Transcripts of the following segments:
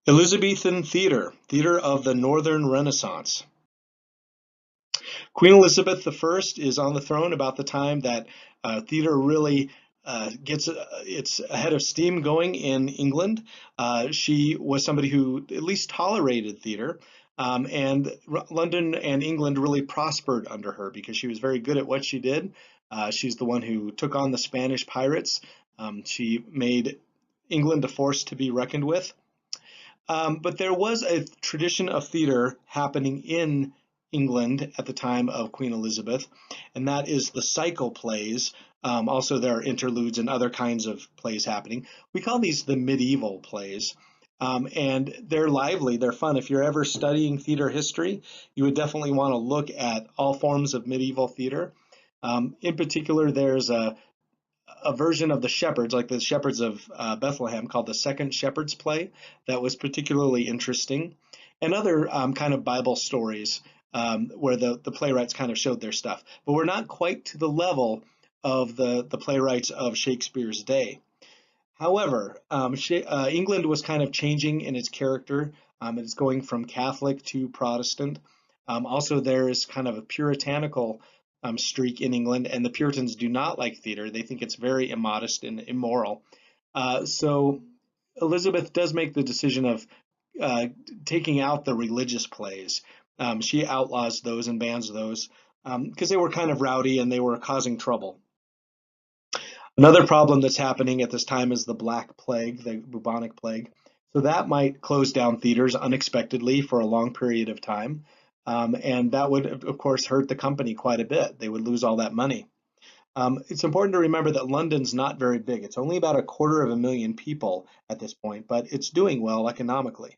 Elizabethan Theatre, theatre of the Northern Renaissance. Queen Elizabeth I is on the throne about the time that theatre really gets its head of steam going in England. She was somebody who at least tolerated theatre, and London and England really prospered under her because she was very good at what she did. She's the one who took on the Spanish pirates. She made England a force to be reckoned with. But there was a tradition of theater happening in England at the time of Queen Elizabeth, and that is the cycle plays. Also, there are interludes and other kinds of plays happening. We call these the medieval plays. And they're lively, they're fun. If you're ever studying theater history, you would definitely want to look at all forms of medieval theater. In particular, there's a version of the shepherds, like the shepherds of Bethlehem, called the Second Shepherd's Play, that was particularly interesting, and other kind of Bible stories where the playwrights kind of showed their stuff. But we're not quite to the level of the playwrights of Shakespeare's day. However, England was kind of changing in its character. It's going from Catholic to Protestant. Also, there is kind of a puritanical streak in England, and the Puritans do not like theater. They think it's very immodest and immoral. So Elizabeth does make the decision of taking out the religious plays. She outlaws those and bans those because they were kind of rowdy and they were causing trouble. Another problem that's happening at this time is the Black Plague, the bubonic plague. So that might close down theaters unexpectedly for a long period of time. And that would, of course, hurt the company quite a bit. They would lose all that money. It's important to remember that London's not very big. It's only about 250,000 people at this point, but it's doing well economically.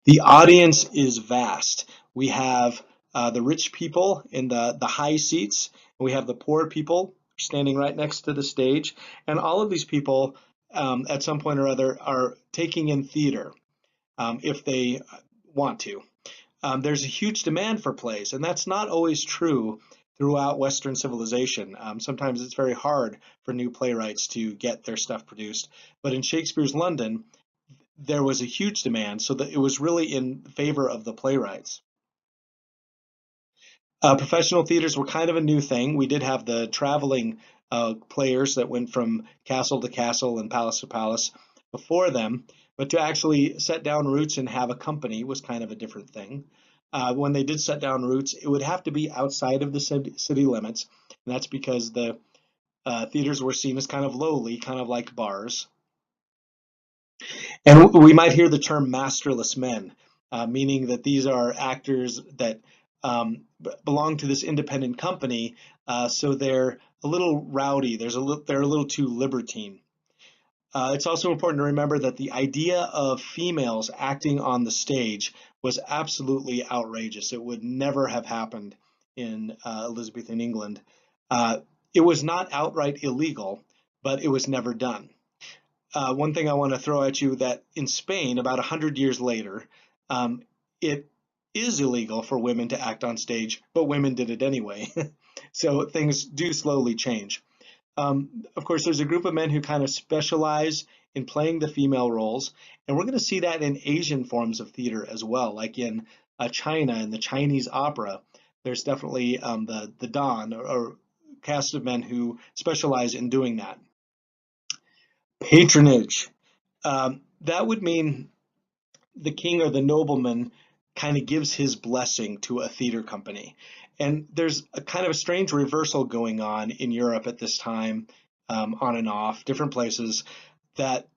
The audience is vast. We have the rich people in the high seats. We have the poor people standing right next to the stage. And all of these people, at some point or other, are taking in theater if they want to. There's a huge demand for plays, and that's not always true throughout Western civilization. Sometimes it's very hard for new playwrights to get their stuff produced. But in Shakespeare's London, there was a huge demand, so that it was really in favor of the playwrights. Professional theaters were kind of a new thing. We did have the traveling players that went from castle to castle and palace to palace before them, but to actually set down roots and have a company was kind of a different thing. When they did set down roots, it would have to be outside of the city limits, and that's because the theaters were seen as kind of lowly, kind of like bars. And we might hear the term masterless men, meaning that these are actors that belong to this independent company, so they're a little rowdy. They're a little too libertine. It's also important to remember that the idea of females acting on the stage was absolutely outrageous. It would never have happened in Elizabethan England. It was not outright illegal, but it was never done. One thing I want to throw at you, that in Spain, about 100 years later, it is illegal for women to act on stage, but women did it anyway. So things do slowly change. Of course, there's a group of men who kind of specialize in playing the female roles, and we're going to see that in Asian forms of theater as well, like in China and the Chinese opera. There's definitely the Dan or cast of men who specialize in doing that. Patronage. That would mean the king or the nobleman kind of gives his blessing to a theater company. And there's a kind of a strange reversal going on in Europe at this time, on and off, different places, that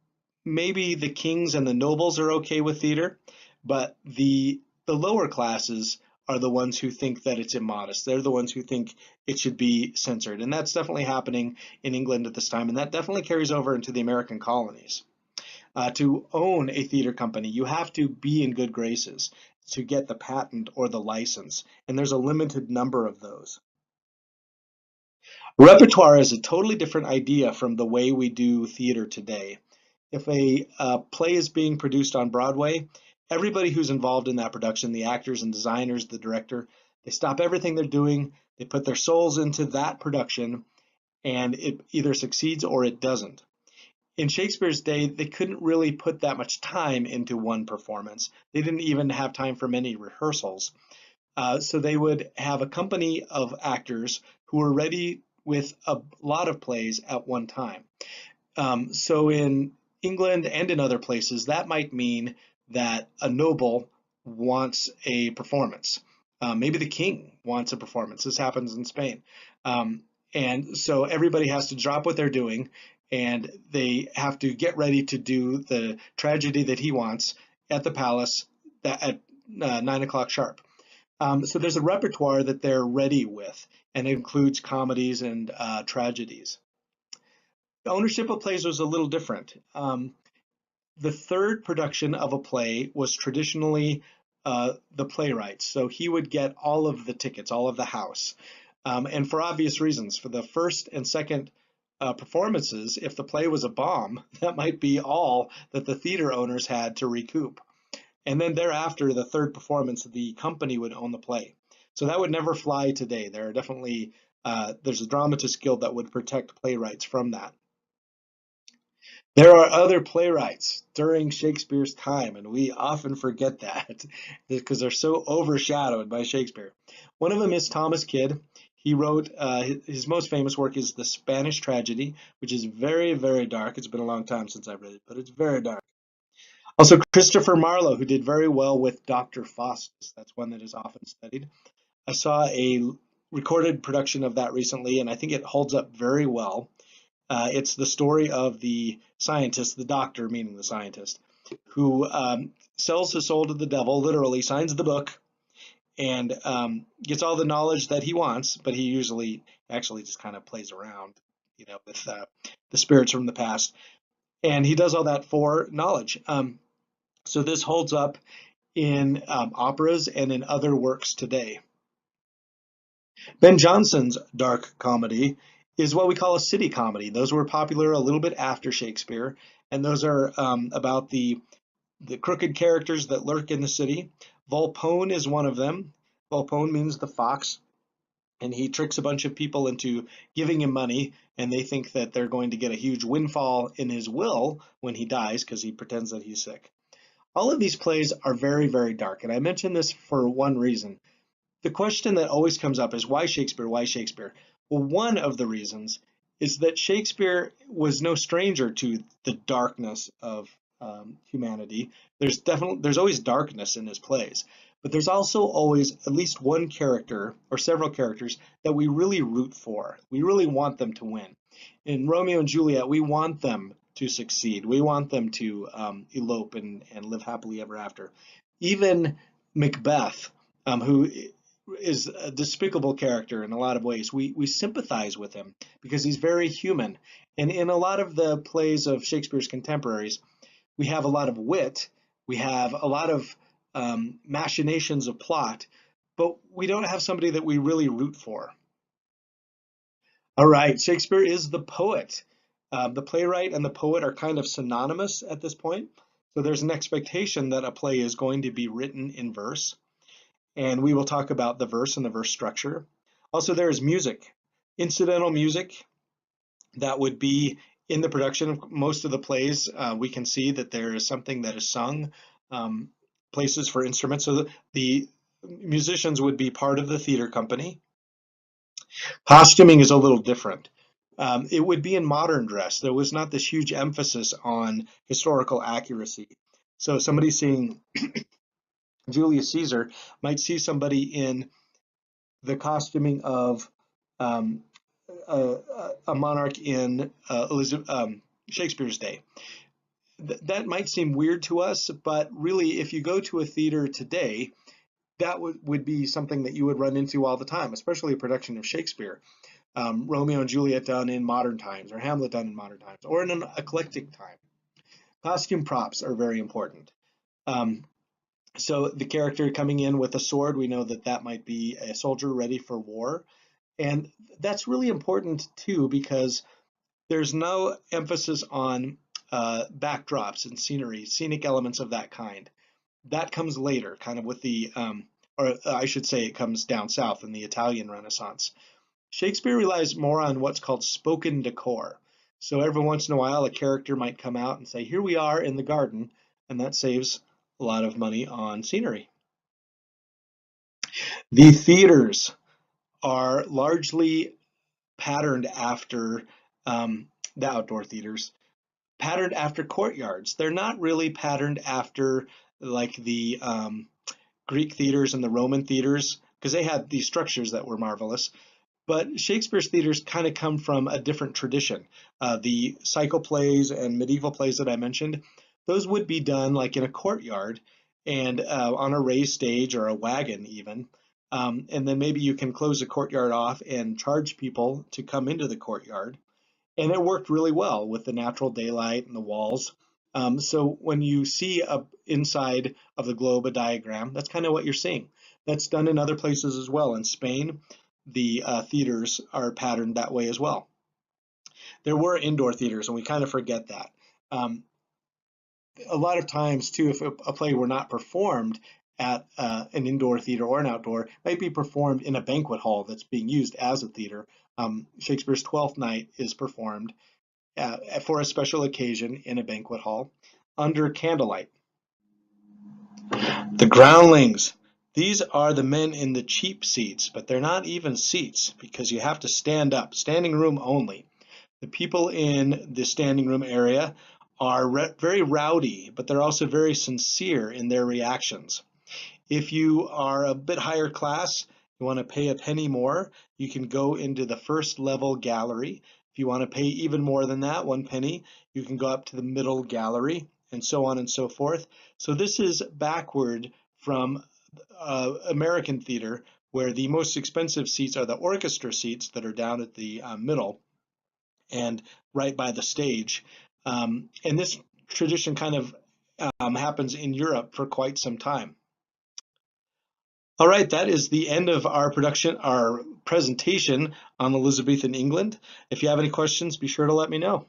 maybe the kings and the nobles are okay with theater, but the lower classes are the ones who think that it's immodest. They're the ones who think it should be censored. And that's definitely happening in England at this time, and that definitely carries over into the American colonies. To own a theater company, you have to be in good graces to get the patent or the license, and there's a limited number of those. Repertoire is a totally different idea from the way we do theater today. If a play is being produced on Broadway, everybody who's involved in that production, the actors and designers, the director, they stop everything they're doing, they put their souls into that production, and it either succeeds or it doesn't. In Shakespeare's day, they couldn't really put that much time into one performance. They didn't even have time for many rehearsals. So they would have a company of actors who were ready with a lot of plays at one time. So in England and in other places, that might mean that a noble wants a performance. Maybe the king wants a performance. This happens in Spain. Um, and so everybody has to drop what they're doing and they have to get ready to do the tragedy that he wants at the palace at 9 o'clock sharp. So there's a repertoire that they're ready with, and it includes comedies and tragedies. The ownership of plays was a little different. The third production of a play was traditionally the playwright. So he would get all of the tickets, all of the house. And for obvious reasons, for the first and second performances, if the play was a bomb, that might be all that the theater owners had to recoup. And then thereafter, the third performance, the company would own the play. So that would never fly today. There are definitely, there's a dramatist guild that would protect playwrights from that. There are other playwrights during Shakespeare's time, and we often forget that because they're so overshadowed by Shakespeare. One of them is Thomas Kyd. He wrote, his most famous work is The Spanish Tragedy, which is very, very dark. It's been a long time since I've read it, but it's very dark. Also, Christopher Marlowe, who did very well with Dr. Faustus. That's one that is often studied. I saw a recorded production of that recently, and I think it holds up very well. It's the story of the scientist, the doctor, meaning the scientist, who sells his soul to the devil, literally signs the book, and gets all the knowledge that he wants, but he usually actually just kind of plays around, with the spirits from the past. And he does all that for knowledge. So this holds up in operas and in other works today. Ben Jonson's dark comedy is what we call a city comedy. Those were popular a little bit after Shakespeare, and those are about the crooked characters that lurk in the city. Volpone is one of them. Volpone means the fox, and he tricks a bunch of people into giving him money, and they think that they're going to get a huge windfall in his will when he dies because he pretends that he's sick. All of these plays are very, very dark, and I mention this for one reason. The question that always comes up is why Shakespeare? Why Shakespeare? Well, one of the reasons is that Shakespeare was no stranger to the darkness of humanity. There's always darkness in his plays, but there's also always at least one character or several characters that we really root for. We really want them to win. In Romeo and Juliet, we want them to succeed. We want them to elope and live happily ever after. Even Macbeth, who is a despicable character in a lot of ways. We sympathize with him because he's very human. And in a lot of the plays of Shakespeare's contemporaries, we have a lot of wit, we have a lot of machinations of plot, but we don't have somebody that we really root for. All right, Shakespeare is the poet. The playwright and the poet are kind of synonymous at this point. So there's an expectation that a play is going to be written in verse. And we will talk about the verse and the verse structure. Also, there is music, incidental music that would be in the production of most of the plays. We can see that there is something that is sung, places for instruments. So the musicians would be part of the theater company. Costuming is a little different. It would be in modern dress. There was not this huge emphasis on historical accuracy. So somebody seeing Julius Caesar might see somebody in the costuming of a monarch in Shakespeare's day. That might seem weird to us, but really, if you go to a theater today, that would be something that you would run into all the time, especially a production of Shakespeare. Romeo and Juliet done in modern times, or Hamlet done in modern times, or in an eclectic time. Costume props are very important. So the character coming in with a sword, we know that that might be a soldier ready for war. And that's really important too, because there's no emphasis on backdrops and scenery, scenic elements of that kind. That comes later, kind of with the, or I should say it comes down south in the Italian Renaissance. Shakespeare relies more on what's called spoken decor. So every once in a while, a character might come out and say, "Here we are in the garden," and that saves a lot of money on scenery. The theaters are largely patterned after the outdoor theaters, patterned after courtyards. They're not really patterned after like the Greek theaters and the Roman theaters because they had these structures that were marvelous. But Shakespeare's theaters kind of come from a different tradition. The cycle plays and medieval plays that I mentioned, those would be done like in a courtyard and on a raised stage or a wagon even. And then maybe you can close the courtyard off and charge people to come into the courtyard. And it worked really well with the natural daylight and the walls. So when you see inside of the globe a diagram, that's kind of what you're seeing. That's done in other places as well. In Spain, the theaters are patterned that way as well. There were indoor theaters, and we kind of forget that. Um, a lot of times, too, if a play were not performed at an indoor theater or an outdoor, it might be performed in a banquet hall that's being used as a theater. Shakespeare's Twelfth Night is performed for a special occasion in a banquet hall under candlelight. The groundlings. These are the men in the cheap seats, but they're not even seats because you have to stand up, standing room only. The people in the standing room area are very rowdy, but they're also very sincere in their reactions. If you are a bit higher class, you want to pay a penny more, you can go into the first level gallery. If you want to pay even more than that, 1 penny, you can go up to the middle gallery, and so on and so forth. So this is backward from American theater, where the most expensive seats are the orchestra seats that are down at the middle and right by the stage. And this tradition kind of happens in Europe for quite some time. All right, that is the end of our presentation on Elizabethan England. If you have any questions, be sure to let me know.